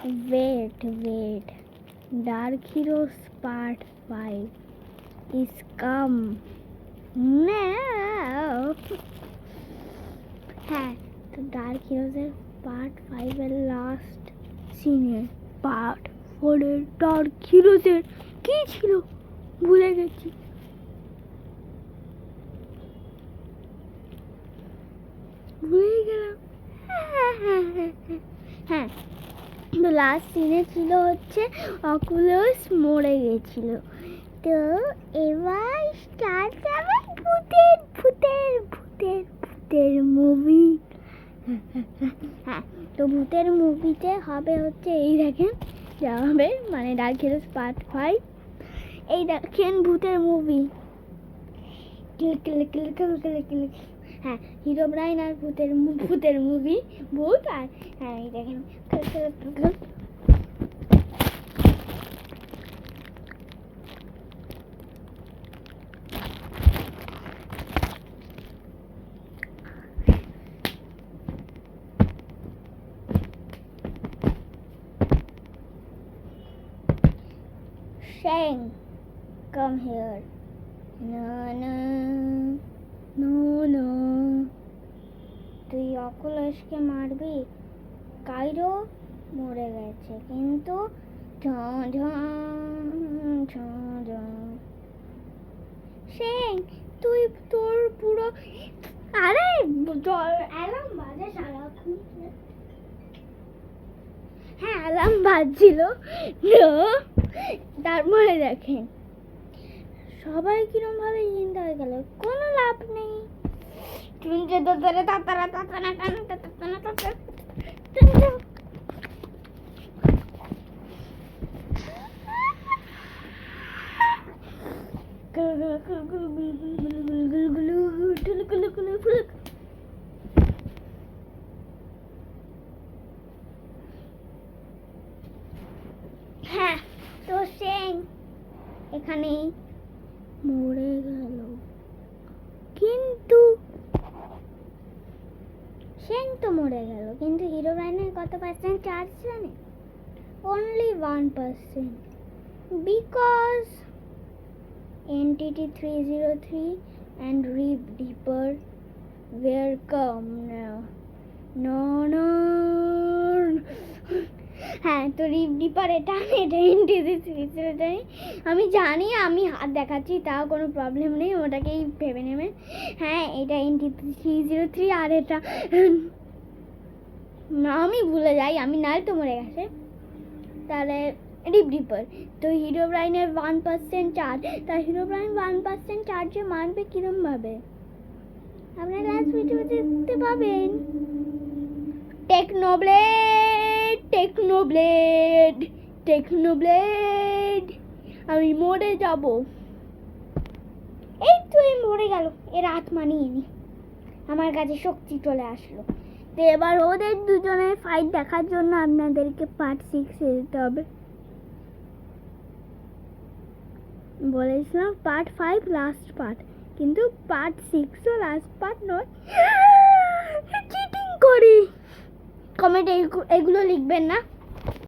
Wait. Dark Heroes Part 5 is come now. হ্যাঁ, তো dark হিরোজের part 5 এর লাস্ট সিনে পার্ট 4 এর ডার্ক হিরোজের কি ছিল ভুলে গেছি। ভুলে গেলাম। হ্যাঁ, তো লাস্ট সিনে ছিল হচ্ছে অকুলাস মরে গেছিল। তো এবার স্টার্ট হবে ভূতের মুভি। হ্যাঁ, তো ভূতের মুভিতে হবে হচ্ছে এই দেখেন যা হবে মানে ডার্ক হিরোজ পার্ট 5। এই দেখেন ভূতের মুভি। হ্যাঁ, হিরোব্রাইন আর ভূতের মুভি ভূত। আর হ্যাঁ এই দেখেন Shang, come here. No. তুই অকুলাসকে মারবি? কাইরো মরে গেছে কিন্তু Shang, তুই তোর পুরো আরে অ্যালার্ম বাজে সারাক্ষণ। হ্যাঁ, অ্যালার্ম বাজছিল। তারপরে দেখেন সবাই কিরম ভাবে চিন্তা হয়ে গেল, কোনো লাভ নেই। হ্যাঁ, তো Shang এখানে মরে গেল। কিন্তু Shang তো মরে গেল, কিন্তু হিরোব্রাইনের কত পার্সেন্ট চার্জ জানে? Only 1%, because Entity 303 and Reef Deeper were come now. No. হ্যাঁ, তো রিপ ডিপার এটা Entity 303। আমি জানি, আমি হাত দেখাচ্ছি তাও কোনো প্রবলেম নেই, ওটাকেই ভেবে নেবেন। হ্যাঁ, এটা Entity 303 আর এটা আমি ভুলে যাই, আমি নাই তো মরে গেছে। তাহলে রিপ ডিপার। তো হিরোব্রাইনের 1% চার্জ, তা হিরোব্রাইন 1% চার্জে মারবে কিরম ভাবে আপনারা লাস্ট ভিডিওতে দেখতে পাবেন। টেকনোব্লেড আমি মরে যাব। এই তো মরে গেল, এর আত্মা নিয়ে নি, আমার কাছে শক্তি চলে আসলো। তো এবার ওদের দুজনের ফাইট দেখার জন্য আপনাদেরকে পার্ট 6 এ যেতে হবে। বলেছিলাম পার্ট 5 লাস্ট পার্ট, কিন্তু পার্ট 6 ও লাস্ট পার্ট নয়। চিটিং করি। কমেন্টে এগুলো লিখবেন না।